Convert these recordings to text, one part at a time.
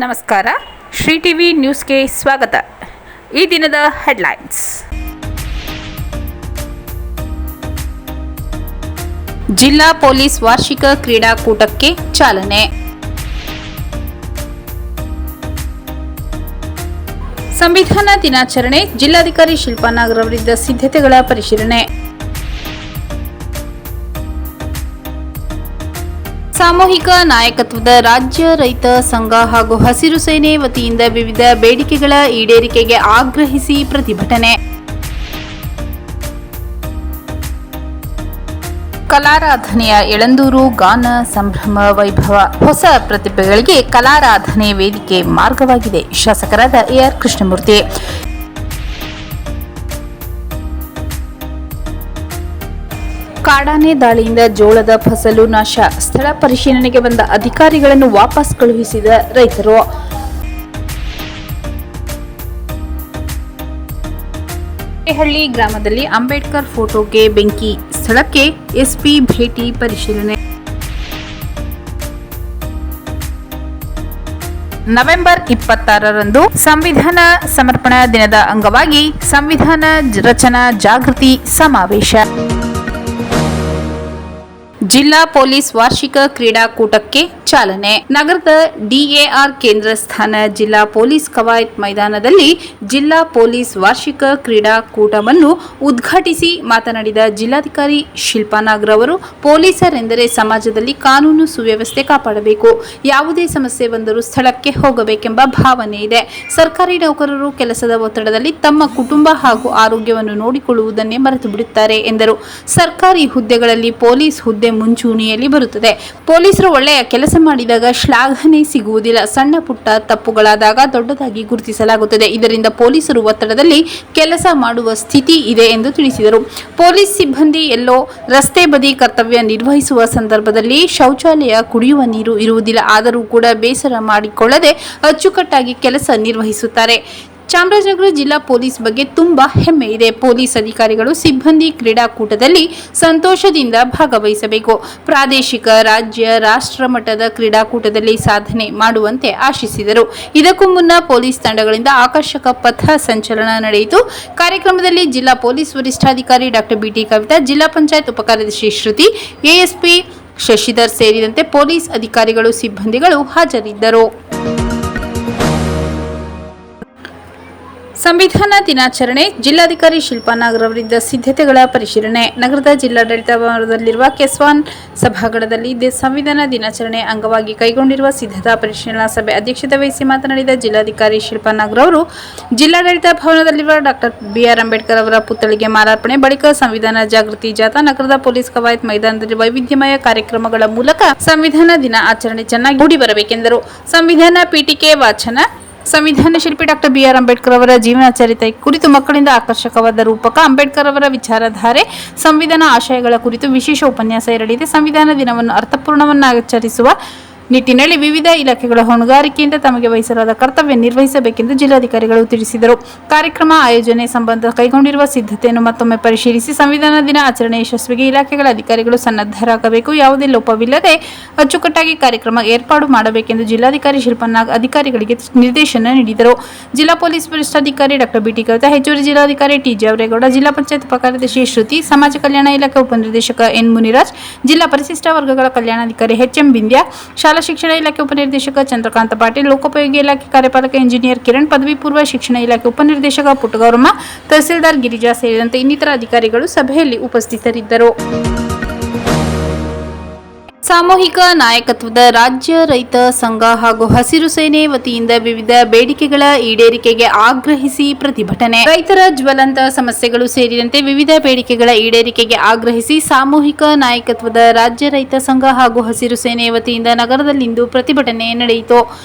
ನಮಸ್ಕಾರ. ಶ್ರೀ ಟಿವಿ ನ್ಯೂಸ್ಗೆ ಸ್ವಾಗತ. ಈ ದಿನದ ಹೆಡ್ಲೈನ್ಸ್. ಜಿಲ್ಲಾ ಪೊಲೀಸ್ ವಾರ್ಷಿಕ ಕ್ರೀಡಾಕೂಟಕ್ಕೆ ಚಾಲನೆ. ಸಂವಿಧಾನ ದಿನಾಚರಣೆ, ಜಿಲ್ಲಾಧಿಕಾರಿ ಶಿಲ್ಪಾ ನಾಗರ್ ಅವರಿಂದ ಸಿದ್ಧತೆಗಳ ಪರಿಶೀಲನೆ. ಸಾಮೂಹಿಕ ನಾಯಕತ್ವದ ರಾಜ್ಯ ರೈತ ಸಂಘ ಹಾಗೂ ಹಸಿರು ಸೇನೆ ವತಿಯಿಂದ ವಿವಿಧ ಬೇಡಿಕೆಗಳ ಈಡೇರಿಕೆಗೆ ಆಗ್ರಹಿಸಿ ಪ್ರತಿಭಟನೆ. ಕಲಾರಾಧನೆಯ ಎಳಂದೂರು ಗಾನ ಸಂಭ್ರಮ ವೈಭವ. ಹೊಸ ಪ್ರತಿಭೆಗಳಿಗೆ ಕಲಾರಾಧನೆ ವೇದಿಕೆ ಮಾರ್ಗವಾಗಿದೆ. ಶಾಸಕರಾದ ಎಆರ್ ಕೃಷ್ಣಮೂರ್ತಿ. ಕಾಡಾನೆ ದಾಳಿಯಿಂದ ಜೋಳದ ಫಸಲು ನಾಶ. ಸ್ಥಳ ಪರಿಶೀಲನೆಗೆ ಬಂದ ಅಧಿಕಾರಿಗಳನ್ನು ವಾಪಸ್ ಕಳುಹಿಸಿದ ರೈತರು. ಹಳ್ಳಿ ಗ್ರಾಮದಲ್ಲಿ ಅಂಬೇಡ್ಕರ್ ಫೋಟೋಗೆ ಬೆಂಕಿ. ಸ್ಥಳಕ್ಕೆ ಎಸ್ಪಿ ಭೇಟಿ ಪರಿಶೀಲನೆ. ನವೆಂಬರ್ 26ರಂದು ಸಂವಿಧಾನ ಸಮರ್ಪಣಾ ದಿನದ ಅಂಗವಾಗಿ ಸಂವಿಧಾನ ರಚನಾ ಜಾಗೃತಿ ಸಮಾವೇಶ. ಜಿಲ್ಲಾ ಪೊಲೀಸ್ ವಾರ್ಷಿಕ ಕ್ರೀಡಾಕೂಟಕ್ಕೆ ಚಾಲನೆ. ನಗರದ ಡಿಎಆರ್ ಕೇಂದ್ರ ಸ್ಥಾನ ಜಿಲ್ಲಾ ಪೊಲೀಸ್ ಕವಾಯತ್ ಮೈದಾನದಲ್ಲಿ ಜಿಲ್ಲಾ ಪೊಲೀಸ್ ವಾರ್ಷಿಕ ಕ್ರೀಡಾಕೂಟವನ್ನು ಉದ್ಘಾಟಿಸಿ ಮಾತನಾಡಿದ ಜಿಲ್ಲಾಧಿಕಾರಿ ಶಿಲ್ಪಾ ನಾಗರ್ ಅವರು, ಪೊಲೀಸರೆಂದರೆ ಸಮಾಜದಲ್ಲಿ ಕಾನೂನು ಸುವ್ಯವಸ್ಥೆ ಕಾಪಾಡಬೇಕು, ಯಾವುದೇ ಸಮಸ್ಯೆ ಬಂದರೂ ಸ್ಥಳಕ್ಕೆ ಹೋಗಬೇಕೆಂಬ ಭಾವನೆ ಇದೆ. ಸರ್ಕಾರಿ ನೌಕರರು ಕೆಲಸದ ಒತ್ತಡದಲ್ಲಿ ತಮ್ಮ ಕುಟುಂಬ ಹಾಗೂ ಆರೋಗ್ಯವನ್ನು ನೋಡಿಕೊಳ್ಳುವುದನ್ನೇ ಮರೆತು ಬಿಡುತ್ತಾರೆ ಎಂದರು. ಸರ್ಕಾರಿ ಹುದ್ದೆಗಳಲ್ಲಿ ಪೊಲೀಸ್ ಹುದ್ದೆ ಮುಂಚೂಣಿಯಲ್ಲಿ ಬರುತ್ತದೆ. ಪೊಲೀಸರು ಒಳ್ಳೆಯ ಕೆಲಸ ಮಾಡಿದಾಗ ಶ್ಲಾಘನೆ ಸಿಗುವುದಿಲ್ಲ. ಸಣ್ಣ ಪುಟ್ಟ ತಪ್ಪುಗಳಾದಾಗ ದೊಡ್ಡದಾಗಿ ಗುರುತಿಸಲಾಗುತ್ತದೆ. ಇದರಿಂದ ಪೊಲೀಸರು ಒತ್ತಡದಲ್ಲಿ ಕೆಲಸ ಮಾಡುವ ಸ್ಥಿತಿ ಇದೆ ಎಂದು ತಿಳಿಸಿದರು. ಪೊಲೀಸ್ ಸಿಬ್ಬಂದಿ ಎಲ್ಲೋ ರಸ್ತೆ ಬದಿ ಕರ್ತವ್ಯ ನಿರ್ವಹಿಸುವ ಸಂದರ್ಭದಲ್ಲಿ ಶೌಚಾಲಯ, ಕುಡಿಯುವ ನೀರು ಇರುವುದಿಲ್ಲ. ಆದರೂ ಕೂಡ ಬೇಸರ ಮಾಡಿಕೊಳ್ಳದೆ ಅಚ್ಚುಕಟ್ಟಾಗಿ ಕೆಲಸ ನಿರ್ವಹಿಸುತ್ತಾರೆ. ಚಾಮರಾಜನಗರ ಜಿಲ್ಲಾ ಪೊಲೀಸ್ ಬಗ್ಗೆ ತುಂಬಾ ಹೆಮ್ಮೆ ಇದೆ. ಪೊಲೀಸ್ ಅಧಿಕಾರಿಗಳು ಸಿಬ್ಬಂದಿ ಕ್ರೀಡಾಕೂಟದಲ್ಲಿ ಸಂತೋಷದಿಂದ ಭಾಗವಹಿಸಬೇಕು. ಪ್ರಾದೇಶಿಕ, ರಾಜ್ಯ, ರಾಷ್ಟ್ರ ಮಟ್ಟದ ಕ್ರೀಡಾಕೂಟದಲ್ಲಿ ಸಾಧನೆ ಮಾಡುವಂತೆ ಆಶಿಸಿದರು. ಇದಕ್ಕೂ ಮುನ್ನ ಪೊಲೀಸ್ ತಂಡಗಳಿಂದ ಆಕರ್ಷಕ ಪಥ ಸಂಚಲನ ನಡೆಯಿತು. ಕಾರ್ಯಕ್ರಮದಲ್ಲಿ ಜಿಲ್ಲಾ ಪೊಲೀಸ್ ವರಿಷ್ಠಾಧಿಕಾರಿ ಡಾಕ್ಟರ್ ಬಿಟಿ ಕವಿತಾ, ಜಿಲ್ಲಾ ಪಂಚಾಯತ್ ಉಪಕಾರ್ಯದರ್ಶಿ ಶ್ರುತಿ, ಎಎಸ್ಪಿ ಶಶಿಧರ್ ಸೇರಿದಂತೆ ಪೊಲೀಸ್ ಅಧಿಕಾರಿಗಳು, ಸಿಬ್ಬಂದಿಗಳು ಹಾಜರಿದ್ದರು. ಸಂವಿಧಾನ ದಿನಾಚರಣೆ, ಜಿಲ್ಲಾಧಿಕಾರಿ ಶಿಲ್ಪಾ ನಾಗರ್ ಅವರಿಂದ ಸಿದ್ಧತೆಗಳ ಪರಿಶೀಲನೆ. ನಗರದ ಜಿಲ್ಲಾಡಳಿತ ಭವನದಲ್ಲಿರುವ ಕೆಸ್ವಾನ್ ಸಭಾಂಗಣದಲ್ಲಿ ಸಂವಿಧಾನ ದಿನಾಚರಣೆ ಅಂಗವಾಗಿ ಕೈಗೊಂಡಿರುವ ಸಿದ್ಧತಾ ಪರಿಶೀಲನಾ ಸಭೆ ಅಧ್ಯಕ್ಷತೆ ವಹಿಸಿ ಮಾತನಾಡಿದ ಜಿಲ್ಲಾಧಿಕಾರಿ ಶಿಲ್ಪಾ ನಾಗರ್ ಅವರು, ಜಿಲ್ಲಾಡಳಿತ ಭವನದಲ್ಲಿರುವ ಡಾಕ್ಟರ್ ಬಿಆರ್ ಅಂಬೇಡ್ಕರ್ ಅವರ ಪುತ್ಥಳಿಗೆ ಮಾಲಾರ್ಪಣೆ, ಬಳಿಕ ಸಂವಿಧಾನ ಜಾಗೃತಿ ಜಾಥಾ, ನಗರದ ಪೊಲೀಸ್ ಕವಾಯತ್ ಮೈದಾನದಲ್ಲಿ ವೈವಿಧ್ಯಮಯ ಕಾರ್ಯಕ್ರಮಗಳ ಮೂಲಕ ಸಂವಿಧಾನ ದಿನ ಆಚರಣೆ ಚೆನ್ನಾಗಿ ಮೂಡಿ ಬರಬೇಕೆಂದರು. ಸಂವಿಧಾನ ಪೀಠಿಕೆ ವಾಚನ, ಸಂವಿಧಾನ ಶಿಲ್ಪಿ ಡಾಕ್ಟರ್ ಬಿಆರ್ ಅಂಬೇಡ್ಕರ್ ಅವರ ಜೀವನ ಚರಿತ್ರೆ ಕುರಿತು ಮಕ್ಕಳಿಂದ ಆಕರ್ಷಕವಾದ ರೂಪಕ, ಅಂಬೇಡ್ಕರ್ ಅವರ ವಿಚಾರಧಾರೆ, ಸಂವಿಧಾನ ಆಶಯಗಳ ಕುರಿತು ವಿಶೇಷ ಉಪನ್ಯಾಸ ಇರಲಿದೆ. ಸಂವಿಧಾನ ದಿನವನ್ನು ಅರ್ಥಪೂರ್ಣವನ್ನಾಚರಿಸುವ ನಿಟ್ಟಿನಲ್ಲಿ ವಿವಿಧ ಇಲಾಖೆಗಳ ಹೊಣೆಗಾರಿಕೆಯಿಂದ ತಮಗೆ ವಹಿಸಲಾದ ಕರ್ತವ್ಯ ನಿರ್ವಹಿಸಬೇಕೆಂದು ಜಿಲ್ಲಾಧಿಕಾರಿಗಳು ತಿಳಿಸಿದರು. ಕಾರ್ಯಕ್ರಮ ಆಯೋಜನೆ ಸಂಬಂಧ ಕೈಗೊಂಡಿರುವ ಸಿದ್ಧತೆಯನ್ನು ಮತ್ತೊಮ್ಮೆ ಪರಿಶೀಲಿಸಿ ಸಂವಿಧಾನ ದಿನ ಆಚರಣೆ ಯಶಸ್ವಿಗೆ ಇಲಾಖೆಗಳ ಅಧಿಕಾರಿಗಳು ಸನ್ನದ್ಧರಾಗಬೇಕು. ಯಾವುದೇ ಲೋಪವಿಲ್ಲದೆ ಅಚ್ಚುಕಟ್ಟಾಗಿ ಕಾರ್ಯಕ್ರಮ ಏರ್ಪಾಡು ಮಾಡಬೇಕೆಂದು ಜಿಲ್ಲಾಧಿಕಾರಿ ಶಿಲ್ಪಾ ನಾಗರ್ ಅಧಿಕಾರಿಗಳಿಗೆ ನಿರ್ದೇಶನ ನೀಡಿದರು. ಜಿಲ್ಲಾ ಪೊಲೀಸ್ ವರಿಷ್ಠಾಧಿಕಾರಿ ಡಾಕ್ಟರ್ ಬಿಟಿ ಕವಿತಾ, ಹೆಚ್ಚುವರಿ ಜಿಲ್ಲಾಧಿಕಾರಿ ಟಿ ಜಾವರೇಗೌಡ, ಜಿಲ್ಲಾ ಪಂಚಾಯತ್ ಉಪಕಾರ್ಯದರ್ಶಿ ಶ್ರುತಿ, ಸಮಾಜ ಕಲ್ಯಾಣ ಇಲಾಖೆ ಉಪನಿರ್ದೇಶಕ ಎನ್ ಮುನಿರಾಜ್, ಜಿಲ್ಲಾ ಪರಿಶಿಷ್ಟ ವರ್ಗಗಳ ಕಲ್ಯಾಣಾಧಿಕಾರಿ ಎಚ್ಎಂ ಬಿಂದ್ಯಾ, ಶಾಲಾ ಶಿಕ್ಷಣ ಇಲಾಖೆ ಉಪನಿರ್ದೇಶಕ ಚಂದ್ರಕಾಂತ ಪಾಟೀಲ್, ಲೋಕೋಪಯೋಗಿ ಇಲಾಖೆ ಕಾರ್ಯಪಾಲಕ ಇಂಜಿನಿಯರ್ ಕಿರಣ್, ಪದವಿ ಪೂರ್ವ ಶಿಕ್ಷಣ ಇಲಾಖೆ ಉಪನಿರ್ದೇಶಕ ಪುಟ್ಟಗೌರಮ್ಮ, ತಹಸೀಲ್ದಾರ್ ಗಿರಿಜಾ ಸೇರಿದಂತೆ ಇನ್ನಿತರ ಅಧಿಕಾರಿಗಳು ಸಭೆಯಲ್ಲಿ ಉಪಸ್ಥಿತರಿದ್ದರು. ಸಾಮೂಹಿಕ ನಾಯಕತ್ವದ ರಾಜ್ಯ ರೈತ ಸಂಘ ಹಾಗೂ ಹಸಿರು ಸೇನೆ ವತಿಯಿಂದ ವಿವಿಧ ಬೇಡಿಕೆಗಳ ಈಡೇರಿಕೆಗೆ ಆಗ್ರಹಿಸಿ ಪ್ರತಿಭಟನೆ. ರೈತರ ಜ್ವಲಂತ ಸಮಸ್ಯೆಗಳು ಸೇರಿದಂತೆ ವಿವಿಧ ಬೇಡಿಕೆಗಳ ಈಡೇರಿಕೆಗೆ ಆಗ್ರಹಿಸಿ ಸಾಮೂಹಿಕ ನಾಯಕತ್ವದ ರಾಜ್ಯ ರೈತ ಸಂಘ ಹಾಗೂ ಹಸಿರು ಸೇನೆ ವತಿಯಿಂದ ನಗರದಲ್ಲಿಂದು ಪ್ರತಿಭಟನೆ ನಡೆಯಿತು.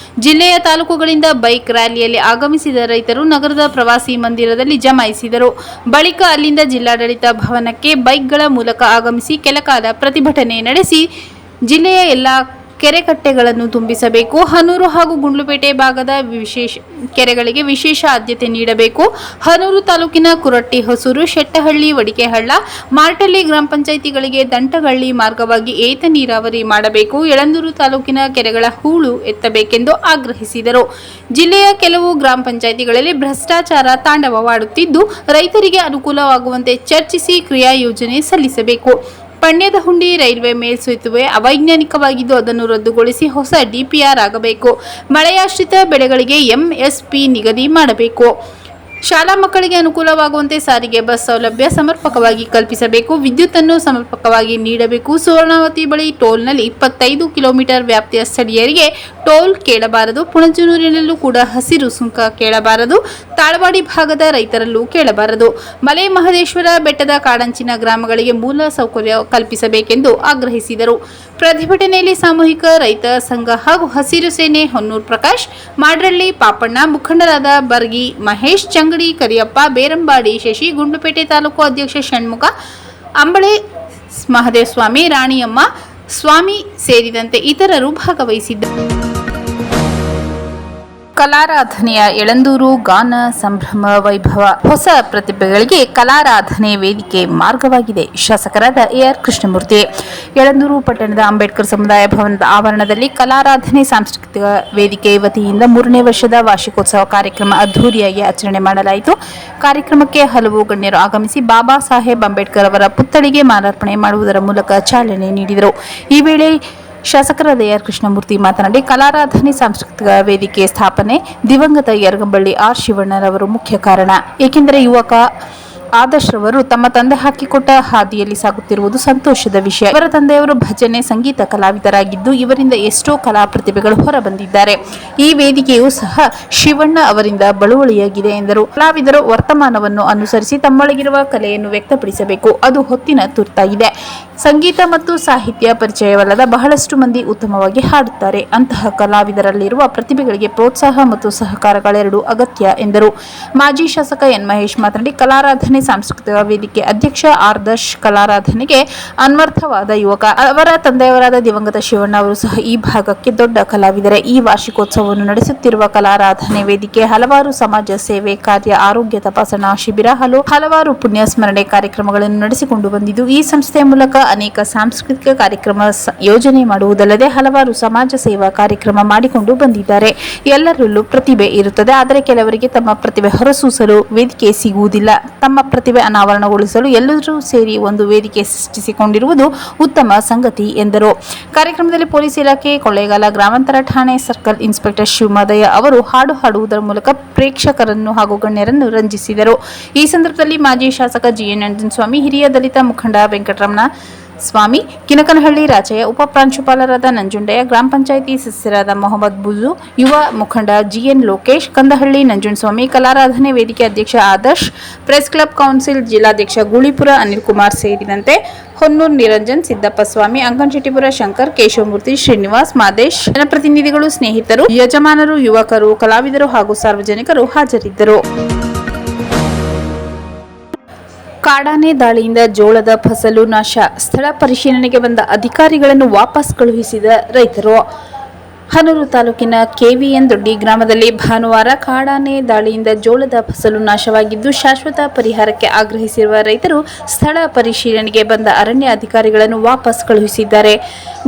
ಜಿಲ್ಲೆಯ ತಾಲೂಕುಗಳಿಂದ ಬೈಕ್ ರ್ಯಾಲಿಯಲ್ಲಿ ಆಗಮಿಸಿದ ರೈತರು ನಗರದ ಪ್ರವಾಸಿ ಮಂದಿರದಲ್ಲಿ ಜಮಾಯಿಸಿದರು. ಬಳಿಕ ಅಲ್ಲಿಂದ ಜಿಲ್ಲಾಡಳಿತ ಭವನಕ್ಕೆ ಬೈಕ್ಗಳ ಮೂಲಕ ಆಗಮಿಸಿ ಕೆಲಕಾಲ ಪ್ರತಿಭಟನೆ ನಡೆಸಿ ಜಿಲ್ಲೆಯ ಎಲ್ಲ ಕೆರೆಕಟ್ಟೆಗಳನ್ನು ತುಂಬಿಸಬೇಕು. ಹನೂರು ಹಾಗೂ ಗುಂಡ್ಲುಪೇಟೆ ಭಾಗದ ಕೆರೆಗಳಿಗೆ ವಿಶೇಷ ಆದ್ಯತೆ ನೀಡಬೇಕು. ಹನೂರು ತಾಲೂಕಿನ ಕುರಟ್ಟಿ, ಹೊಸೂರು, ಶೆಟ್ಟಹಳ್ಳಿ, ವಡಿಕೆಹಳ್ಳ, ಮಾರ್ಟಳ್ಳಿ ಗ್ರಾಮ ಪಂಚಾಯಿತಿಗಳಿಗೆ ದಂಟಗಳ್ಳಿ ಮಾರ್ಗವಾಗಿ ಏತ ನೀರಾವರಿ ಮಾಡಬೇಕು. ಯಳಂದೂರು ತಾಲೂಕಿನ ಕೆರೆಗಳ ಹೂಳು ಎತ್ತಬೇಕೆಂದು ಆಗ್ರಹಿಸಿದರು. ಜಿಲ್ಲೆಯ ಕೆಲವು ಗ್ರಾಮ ಪಂಚಾಯಿತಿಗಳಲ್ಲಿ ಭ್ರಷ್ಟಾಚಾರ ತಾಂಡವವಾಡುತ್ತಿದ್ದು, ರೈತರಿಗೆ ಅನುಕೂಲವಾಗುವಂತೆ ಚರ್ಚಿಸಿ ಕ್ರಿಯಾ ಯೋಜನೆ ಸಲ್ಲಿಸಬೇಕು. ಪಣ್ಯದ ಹುಂಡಿ ರೈಲ್ವೆ ಮೇಲ್ಸೇತುವೆ ಅವೈಜ್ಞಾನಿಕವಾಗಿದ್ದು ಅದನ್ನು ರದ್ದುಗೊಳಿಸಿ ಹೊಸ ಡಿಪಿಆರ್ ಆಗಬೇಕು. ಮಳೆಯಾಶ್ರಿತ ಬೆಳೆಗಳಿಗೆ ಎಂಎಸ್ಪಿ ನಿಗದಿ ಮಾಡಬೇಕು. ಶಾಲಾ ಮಕ್ಕಳಿಗೆ ಅನುಕೂಲವಾಗುವಂತೆ ಸಾರಿಗೆ ಬಸ್ ಸೌಲಭ್ಯ ಸಮರ್ಪಕವಾಗಿ ಕಲ್ಪಿಸಬೇಕು. ವಿದ್ಯುತ್ತನ್ನು ಸಮರ್ಪಕವಾಗಿ ನೀಡಬೇಕು. ಸುವರ್ಣವತಿ ಬಳಿ ಟೋಲ್ನಲ್ಲಿ 25 ಕಿಲೋಮೀಟರ್ ವ್ಯಾಪ್ತಿಯ ಸ್ಥಳೀಯರಿಗೆ ಟೋಲ್ ಕೇಳಬಾರದು. ಪುಣಜನೂರಿನಲ್ಲೂ ಕೂಡ ಹಸಿರು ಸುಂಕ ಕೇಳಬಾರದು. ತಾಳವಾಡಿ ಭಾಗದ ರೈತರಲ್ಲೂ ಕೇಳಬಾರದು. ಮಲೆ ಮಹದೇಶ್ವರ ಬೆಟ್ಟದ ಕಾಡಂಚಿನ ಗ್ರಾಮಗಳಿಗೆ ಮೂಲ ಸೌಕರ್ಯ ಕಲ್ಪಿಸಬೇಕೆಂದು ಆಗ್ರಹಿಸಿದರು. ಪ್ರತಿಭಟನೆಯಲ್ಲಿ ಸಾಮೂಹಿಕ ರೈತ ಸಂಘ ಹಾಗೂ ಹಸಿರು ಸೇನೆ, ಹೊನ್ನೂರು ಪ್ರಕಾಶ್, ಮಾಡ್ರಳ್ಳಿ ಪಾಪಣ್ಣ, ಮುಖಂಡರಾದ ಬರ್ಗಿ ಮಹೇಶ್, ಚಂಗಡಿ ಕರಿಯಪ್ಪ, ಬೇರಂಬಾಡಿ ಶಶಿ, ಗುಂಡ್ಲುಪೇಟೆ ತಾಲೂಕು ಅಧ್ಯಕ್ಷ ಷಣ್ಮುಖ, ಅಂಬಳೆ ಮಹದೇವಸ್ವಾಮಿ, ರಾಣಿಯಮ್ಮ ಸ್ವಾಮಿ ಸೇರಿದಂತೆ ಇತರರು ಭಾಗವಹಿಸಿದ್ದರು. ಕಲಾರಾಧನೆಯ ಯಳಂದೂರು ಗಾನ ಸಂಭ್ರಮ ವೈಭವ. ಹೊಸ ಪ್ರತಿಭೆಗಳಿಗೆ ಕಲಾರಾಧನೆ ವೇದಿಕೆ ಮಾರ್ಗವಾಗಿದೆ. ಶಾಸಕರಾದ ಎಆರ್ ಕೃಷ್ಣಮೂರ್ತಿ. ಯಳಂದೂರು ಪಟ್ಟಣದ ಅಂಬೇಡ್ಕರ್ ಸಮುದಾಯ ಭವನದ ಆವರಣದಲ್ಲಿ ಕಲಾರಾಧನೆ ಸಾಂಸ್ಕೃತಿಕ ವೇದಿಕೆ ವತಿಯಿಂದ 3ನೇ ವರ್ಷದ ವಾರ್ಷಿಕೋತ್ಸವ ಕಾರ್ಯಕ್ರಮ ಅದ್ದೂರಿಯಾಗಿ ಆಚರಣೆ ಮಾಡಲಾಯಿತು. ಕಾರ್ಯಕ್ರಮಕ್ಕೆ ಹಲವು ಗಣ್ಯರು ಆಗಮಿಸಿ ಬಾಬಾ ಸಾಹೇಬ್ ಅಂಬೇಡ್ಕರ್ ಅವರ ಪುತ್ಥಳಿಗೆ ಮಾಲಾರ್ಪಣೆ ಮಾಡುವುದರ ಮೂಲಕ ಚಾಲನೆ ನೀಡಿದರು. ಈ ವೇಳೆ ಶಾಸಕರಾದ ಎಆರ್ ಕೃಷ್ಣಮೂರ್ತಿ ಮಾತನಾಡಿ, ಕಲಾರಾಧನೆ ಸಾಂಸ್ಕೃತಿಕ ವೇದಿಕೆ ಸ್ಥಾಪನೆ ದಿವಂಗತ ಯರಗಂಬಳ್ಳಿ ಆರ್ ಶಿವಣ್ಣರವರು ಮುಖ್ಯ ಕಾರಣ. ಏಕೆಂದರೆ ಯುವಕ ಆದರ್ಶ್ ರವರು ತಮ್ಮ ತಂದೆ ಹಾಕಿಕೊಟ್ಟ ಹಾದಿಯಲ್ಲಿ ಸಾಗುತ್ತಿರುವುದು ಸಂತೋಷದ ವಿಷಯ. ಇವರ ತಂದೆಯವರು ಭಜನೆ ಸಂಗೀತ ಕಲಾವಿದರಾಗಿದ್ದು, ಇವರಿಂದ ಎಷ್ಟೋ ಕಲಾ ಪ್ರತಿಭೆಗಳು ಹೊರಬಂದಿದ್ದಾರೆ. ಈ ವೇದಿಕೆಯೂ ಸಹ ಶಿವಣ್ಣ ಅವರಿಂದ ಬಳುವಳಿಯಾಗಿದೆ ಎಂದರು. ಕಲಾವಿದರು ವರ್ತಮಾನವನ್ನು ಅನುಸರಿಸಿ ತಮ್ಮೊಳಗಿರುವ ಕಲೆಯನ್ನು ವ್ಯಕ್ತಪಡಿಸಬೇಕು. ಅದು ಹೊತ್ತಿನ ತುರ್ತಾಗಿದೆ. ಸಂಗೀತ ಮತ್ತು ಸಾಹಿತ್ಯ ಪರಿಚಯವಲ್ಲದ ಬಹಳಷ್ಟು ಮಂದಿ ಉತ್ತಮವಾಗಿ ಹಾಡುತ್ತಾರೆ. ಅಂತಹ ಕಲಾವಿದರಲ್ಲಿರುವ ಪ್ರತಿಭೆಗಳಿಗೆ ಪ್ರೋತ್ಸಾಹ ಮತ್ತು ಸಹಕಾರಗಳೆರಡೂ ಅಗತ್ಯ ಎಂದರು. ಮಾಜಿ ಶಾಸಕ ಎನ್ ಮಹೇಶ್ ಮಾತನಾಡಿ, ಕಲಾರಾಧನೆ ಸಾಂಸ್ಕೃತಿಕ ವೇದಿಕೆ ಅಧ್ಯಕ್ಷ ಆದರ್ಶ್ ಕಲಾರಾಧನೆಗೆ ಅನ್ವರ್ಥವಾದ ಯುವಕ. ಅವರ ತಂದೆಯವರಾದ ದಿವಂಗತ ಶಿವಣ್ಣ ಅವರು ಸಹ ಈ ಭಾಗಕ್ಕೆ ದೊಡ್ಡ ಕಲಾವಿದರೆ. ಈ ವಾರ್ಷಿಕೋತ್ಸವವನ್ನು ನಡೆಸುತ್ತಿರುವ ಕಲಾರಾಧನೆ ವೇದಿಕೆ ಹಲವಾರು ಸಮಾಜ ಸೇವೆ ಕಾರ್ಯ, ಆರೋಗ್ಯ ತಪಾಸಣಾ ಶಿಬಿರ, ಹಲವಾರು ಪುಣ್ಯ ಸ್ಮರಣೆ ಕಾರ್ಯಕ್ರಮಗಳನ್ನು ನಡೆಸಿಕೊಂಡು ಬಂದಿದ್ದು, ಈ ಸಂಸ್ಥೆಯ ಮೂಲಕ ಅನೇಕ ಸಾಂಸ್ಕೃತಿಕ ಕಾರ್ಯಕ್ರಮ ಯೋಜನೆ ಮಾಡುವುದಲ್ಲದೆ ಹಲವಾರು ಸಮಾಜ ಸೇವಾ ಕಾರ್ಯಕ್ರಮ ಮಾಡಿಕೊಂಡು ಬಂದಿದ್ದಾರೆ. ಎಲ್ಲರಲ್ಲೂ ಪ್ರತಿಭೆ ಇರುತ್ತದೆ, ಆದರೆ ಕೆಲವರಿಗೆ ತಮ್ಮ ಪ್ರತಿಭೆ ಹೊರಸೂಸಲು ವೇದಿಕೆ ಸಿಗುವುದಿಲ್ಲ. ತಮ್ಮ ಪ್ರತಿಭೆ ಅನಾವರಣಗೊಳಿಸಲು ಎಲ್ಲರೂ ಸೇರಿ ಒಂದು ವೇದಿಕೆ ಸೃಷ್ಟಿಸಿಕೊಂಡಿರುವುದು ಉತ್ತಮ ಸಂಗತಿ ಎಂದರು. ಕಾರ್ಯಕ್ರಮದಲ್ಲಿ ಪೊಲೀಸ್ ಇಲಾಖೆ ಕೊಳ್ಳೇಗಾಲ ಗ್ರಾಮಾಂತರ ಠಾಣೆ ಸರ್ಕಲ್ ಇನ್ಸ್ಪೆಕ್ಟರ್ ಶಿವಮದಯ್ಯ ಅವರು ಹಾಡು ಹಾಡುವುದರ ಮೂಲಕ ಪ್ರೇಕ್ಷಕರನ್ನು ಹಾಗೂ ಗಣ್ಯರನ್ನು ರಂಜಿಸಿದರು. ಈ ಸಂದರ್ಭದಲ್ಲಿ ಮಾಜಿ ಶಾಸಕ ಜಿಎನ್ ನಂಜನಸ್ವಾಮಿ, ಹಿರಿಯ ದಲಿತ ಮುಖಂಡ ವೆಂಕಟರಮಣ ಸ್ವಾಮಿ, ಕಿನಕನಹಳ್ಳಿ ರಾಜಯ್ಯ, ಉಪ ಪ್ರಾಂಶುಪಾಲರಾದ ನಂಜುಂಡಯ್ಯ, ಗ್ರಾಮ ಪಂಚಾಯಿತಿ ಸದಸ್ಯರಾದ ಮೊಹಮ್ಮದ್ ಬುಜು, ಯುವ ಮುಖಂಡ ಜಿಎನ್ ಲೋಕೇಶ್, ಕಂದಹಳ್ಳಿ ನಂಜುಂಡಸ್ವಾಮಿ, ಕಲಾರಾಧನೆ ವೇದಿಕೆ ಅಧ್ಯಕ್ಷ ಆದರ್ಶ್, ಪ್ರೆಸ್ ಕ್ಲಬ್ ಕೌನ್ಸಿಲ್ ಜಿಲ್ಲಾಧ್ಯಕ್ಷ ಗೂಳಿಪುರ ಅನಿಲ್ ಕುಮಾರ್ ಸೇರಿದಂತೆ ಹೊನ್ನೂರು ನಿರಂಜನ್, ಸಿದ್ದಪ್ಪ ಸ್ವಾಮಿ, ಅಂಕನಶೆಟ್ಟಿಪುರ ಶಂಕರ್, ಕೇಶವಮೂರ್ತಿ, ಶ್ರೀನಿವಾಸ್, ಮಾದೇಶ್, ಜನಪ್ರತಿನಿಧಿಗಳು, ಸ್ನೇಹಿತರು, ಯಜಮಾನರು, ಯುವಕರು, ಕಲಾವಿದರು ಹಾಗೂ ಸಾರ್ವಜನಿಕರು ಹಾಜರಿದ್ದರು. ಕಾಡಾನೆ ದಾಳಿಯಿಂದ ಜೋಳದ ಫಸಲು ನಾಶ. ಸ್ಥಳ ಪರಿಶೀಲನೆಗೆ ಬಂದ ಅಧಿಕಾರಿಗಳನ್ನು ವಾಪಸ್ ಕಳುಹಿಸಿದ ರೈತರು. ಹನೂರು ತಾಲೂಕಿನ ಕೆವಿಎನ್ ದೊಡ್ಡಿ ಗ್ರಾಮದಲ್ಲಿ ಭಾನುವಾರ ಕಾಡಾನೆ ದಾಳಿಯಿಂದ ಜೋಳದ ಫಸಲು ನಾಶವಾಗಿದ್ದು, ಶಾಶ್ವತ ಪರಿಹಾರಕ್ಕೆ ಆಗ್ರಹಿಸಿರುವ ರೈತರು ಸ್ಥಳ ಪರಿಶೀಲನೆಗೆ ಬಂದ ಅರಣ್ಯ ಅಧಿಕಾರಿಗಳನ್ನು ವಾಪಸ್ ಕಳುಹಿಸಿದ್ದಾರೆ.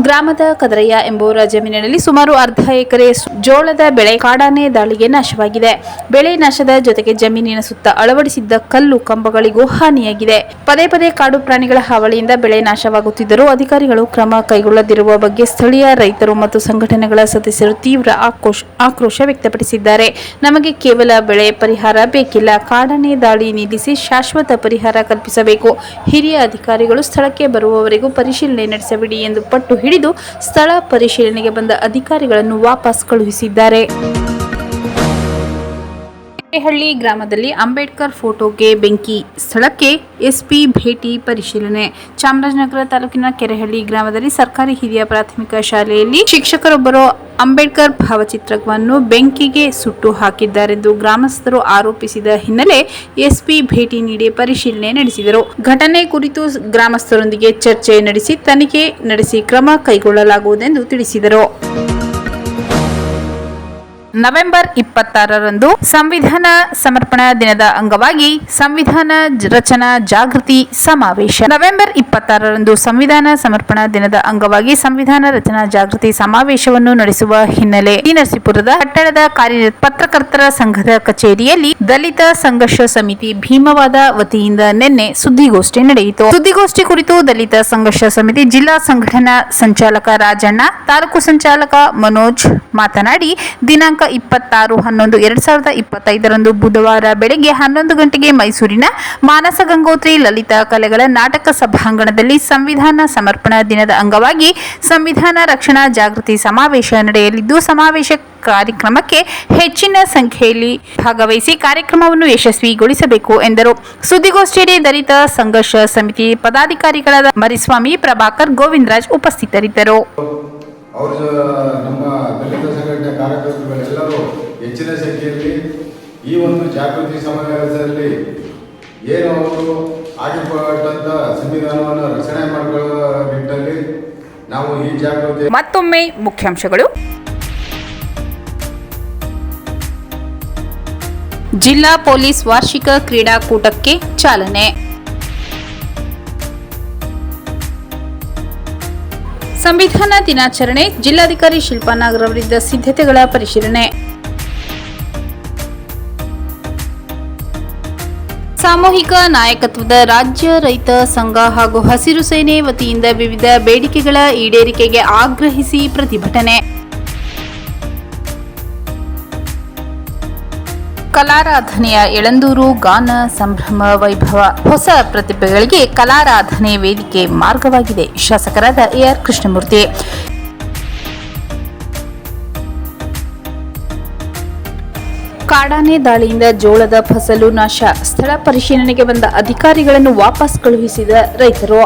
ಗ್ರಾಮದ ಕದರಯ್ಯ ಎಂಬುವರ ಜಮೀನಿನಲ್ಲಿ ಸುಮಾರು ಅರ್ಧ ಎಕರೆ ಜೋಳದ ಬೆಳೆ ಕಾಡಾನೆ ದಾಳಿಗೆ ನಾಶವಾಗಿದೆ. ಬೆಳೆ ನಾಶದ ಜೊತೆಗೆ ಜಮೀನಿನ ಸುತ್ತ ಅಳವಡಿಸಿದ್ದ ಕಲ್ಲು ಕಂಬಗಳಿಗೂ ಹಾನಿಯಾಗಿದೆ. ಪದೇ ಪದೇ ಕಾಡು ಪ್ರಾಣಿಗಳ ಹಾವಳಿಯಿಂದ ಬೆಳೆ ನಾಶವಾಗುತ್ತಿದ್ದರೂ ಅಧಿಕಾರಿಗಳು ಕ್ರಮ ಕೈಗೊಳ್ಳದಿರುವ ಬಗ್ಗೆ ಸ್ಥಳೀಯ ರೈತರು ಮತ್ತು ಸಂಘಟನೆಗಳ ಸದಸ್ಯರು ತೀವ್ರ ಆಕ್ರೋಶ ವ್ಯಕ್ತಪಡಿಸಿದ್ದಾರೆ. ನಮಗೆ ಕೇವಲ ಬೆಳೆ ಪರಿಹಾರ ಬೇಕಿಲ್ಲ, ಕಾಡಾನೆ ದಾಳಿ ನಿಲ್ಲಿಸಿ ಶಾಶ್ವತ ಪರಿಹಾರ ಕಲ್ಪಿಸಬೇಕು. ಹಿರಿಯ ಅಧಿಕಾರಿಗಳು ಸ್ಥಳಕ್ಕೆ ಬರುವವರೆಗೂ ಪರಿಶೀಲನೆ ನಡೆಸಬೇಡಿ ಎಂದು ಪಟ್ಟು ಹಿಡಿದು ಸ್ಥಳ ಪರಿಶೀಲನೆಗೆ ಬಂದ ಅಧಿಕಾರಿಗಳನ್ನು ವಾಪಸ್ ಕಳುಹಿಸಿದ್ದಾರೆ. ಕೆರೆಹಳ್ಳಿ ಗ್ರಾಮದಲ್ಲಿ ಅಂಬೇಡ್ಕರ್ ಫೋಟೋಗೆ ಬೆಂಕಿ, ಸ್ಥಳಕ್ಕೆ ಎಸ್ಪಿ ಭೇಟಿ ಪರಿಶೀಲನೆ. ಚಾಮರಾಜನಗರ ತಾಲೂಕಿನ ಕೆರೆಹಳ್ಳಿ ಗ್ರಾಮದಲ್ಲಿ ಸರ್ಕಾರಿ ಹಿರಿಯ ಪ್ರಾಥಮಿಕ ಶಾಲೆಯಲ್ಲಿ ಶಿಕ್ಷಕರೊಬ್ಬರು ಅಂಬೇಡ್ಕರ್ ಭಾವಚಿತ್ರವನ್ನು ಬೆಂಕಿಗೆ ಸುಟ್ಟು ಹಾಕಿದ್ದಾರೆಂದು ಗ್ರಾಮಸ್ಥರು ಆರೋಪಿಸಿದ ಹಿನ್ನೆಲೆ ಎಸ್ಪಿ ಭೇಟಿ ನೀಡಿ ಪರಿಶೀಲನೆ ನಡೆಸಿದರು. ಘಟನೆ ಕುರಿತು ಗ್ರಾಮಸ್ಥರೊಂದಿಗೆ ಚರ್ಚೆ ನಡೆಸಿ ತನಿಖೆ ನಡೆಸಿ ಕ್ರಮ ಕೈಗೊಳ್ಳಲಾಗುವುದೆಂದು ತಿಳಿಸಿದರು. ನವೆಂಬರ್ 26ರಂದು ಸಂವಿಧಾನ ಸಮರ್ಪಣಾ ದಿನದ ಅಂಗವಾಗಿ ಸಂವಿಧಾನ ರಚನಾ ಜಾಗೃತಿ ಸಮಾವೇಶ. ನವೆಂಬರ್ 26ರಂದು ಸಂವಿಧಾನ ಸಮರ್ಪಣಾ ದಿನದ ಅಂಗವಾಗಿ ಸಂವಿಧಾನ ರಚನಾ ಜಾಗೃತಿ ಸಮಾವೇಶವನ್ನು ನಡೆಸುವ ಹಿನ್ನೆಲೆ ನರಸೀಪುರದ ಪಟ್ಟಣದ ಕಾರ್ಯನಿರತ ಪತ್ರಕರ್ತರ ಸಂಘದ ಕಚೇರಿಯಲ್ಲಿ ದಲಿತ ಸಂಘರ್ಷ ಸಮಿತಿ ಭೀಮವಾದ ವತಿಯಿಂದ ನಿನ್ನೆ ಸುದ್ದಿಗೋಷ್ಠಿ ನಡೆಯಿತು. ಸುದ್ದಿಗೋಷ್ಠಿ ಕುರಿತು ದಲಿತ ಸಂಘರ್ಷ ಸಮಿತಿ ಜಿಲ್ಲಾ ಸಂಘಟನಾ ಸಂಚಾಲಕ ರಾಜಣ್ಣ, ತಾಲೂಕು ಸಂಚಾಲಕ ಮನೋಜ್ ಮಾತನಾಡಿ, ದಿನಾಂಕ 26/11/2025ರಂದು ಬುಧವಾರ ಬೆಳಗ್ಗೆ 11 ಗಂಟೆಗೆ ಮೈಸೂರಿನ ಮಾನಸ ಗಂಗೋತ್ರಿ ಲಲಿತ ಕಲೆಗಳ ನಾಟಕ ಸಭಾಂಗಣದಲ್ಲಿ ಸಂವಿಧಾನ ಸಮರ್ಪಣಾ ದಿನದ ಅಂಗವಾಗಿ ಸಂವಿಧಾನ ರಕ್ಷಣಾ ಜಾಗೃತಿ ಸಮಾವೇಶ ನಡೆಯಲಿದ್ದು, ಸಮಾವೇಶ ಕಾರ್ಯಕ್ರಮಕ್ಕೆ ಹೆಚ್ಚಿನ ಸಂಖ್ಯೆಯಲ್ಲಿ ಭಾಗವಹಿಸಿ ಕಾರ್ಯಕ್ರಮವನ್ನು ಯಶಸ್ವಿಗೊಳಿಸಬೇಕು ಎಂದರು. ಸುದ್ದಿಗೋಷ್ಠಿಯಲ್ಲಿ ದಲಿತ ಸಂಘರ್ಷ ಸಮಿತಿ ಪದಾಧಿಕಾರಿಗಳಾದ ಮರಿಸ್ವಾಮಿ, ಪ್ರಭಾಕರ್, ಗೋವಿಂದರಾಜ್ ಉಪಸ್ಥಿತರಿದ್ದರು. ಅವರು ನಮ್ಮ ದಲಿತ ಸಂಘಟನೆ ಕಾರ್ಯಕರ್ತರುಗಳೆಲ್ಲರೂ ಹೆಚ್ಚಿನ ಸಂಖ್ಯೆಯಲ್ಲಿ ಈ ಒಂದು ಜಾಗೃತಿ ಸಮಾವೇಶದಲ್ಲಿ ಏನು ಅವರು ಆಗಿಪಟ್ಟಂಥ ಸಂವಿಧಾನವನ್ನು ರಕ್ಷಣೆ ಮಾಡಿಕೊಳ್ಳುವ ನಿಟ್ಟಿನಲ್ಲಿ ನಾವು ಈ ಜಾಗೃತಿ. ಮತ್ತೊಮ್ಮೆ ಮುಖ್ಯಾಂಶಗಳು. ಜಿಲ್ಲಾ ಪೊಲೀಸ್ ವಾರ್ಷಿಕ ಕ್ರೀಡಾಕೂಟಕ್ಕೆ ಚಾಲನೆ. ಸಂವಿಧಾನ ದಿನಾಚರಣೆ, ಜಿಲ್ಲಾಧಿಕಾರಿ ಶಿಲ್ಪಾ ನಾಗರ್ ಅವರಿಂದ ಸಿದ್ಧತೆಗಳ ಪರಿಶೀಲನೆ. ಸಾಮೂಹಿಕ ನಾಯಕತ್ವದ ರಾಜ್ಯ ರೈತ ಸಂಘ ಹಾಗೂ ಹಸಿರು ಸೇನೆ ವತಿಯಿಂದ ವಿವಿಧ ಬೇಡಿಕೆಗಳ ಈಡೇರಿಕೆಗೆ ಆಗ್ರಹಿಸಿ ಪ್ರತಿಭಟನೆ. ಕಲಾರಾಧನೆಯ ಎಳಂದೂರು ಗಾನ ಸಂಭ್ರಮ ವೈಭವ, ಹೊಸ ಪ್ರತಿಭೆಗಳಿಗೆ ಕಲಾರಾಧನೆ ವೇದಿಕೆ ಮಾರ್ಗವಾಗಿದೆ. ಶಾಸಕರಾದ ಎಆರ್ ಕೃಷ್ಣಮೂರ್ತಿ. ಕಾಡಾನೆ ದಾಳಿಯಿಂದ ಜೋಳದ ಫಸಲು ನಾಶ, ಸ್ಥಳ ಪರಿಶೀಲನೆಗೆ ಬಂದ ಅಧಿಕಾರಿಗಳನ್ನು ವಾಪಸ್ ಕಳುಹಿಸಿದ ರೈತರು.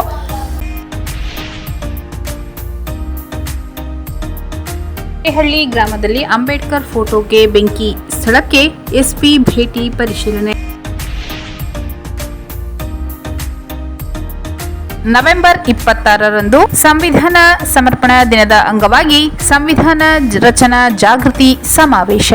ಕೆರೆಹಳ್ಳಿ ಗ್ರಾಮದಲ್ಲಿ ಅಂಬೇಡ್ಕರ್ ಫೋಟೋಗೆ ಬೆಂಕಿ, ಸ್ಥಳಕ್ಕೆ ಎಸ್ಪಿ ಭೇಟಿ ಪರಿಶೀಲನೆ. ನವೆಂಬರ್ 26ರಂದು ಸಂವಿಧಾನ ಸಮರ್ಪಣಾ ದಿನದ ಅಂಗವಾಗಿ ಸಂವಿಧಾನ ರಚನಾ ಜಾಗೃತಿ ಸಮಾವೇಶ.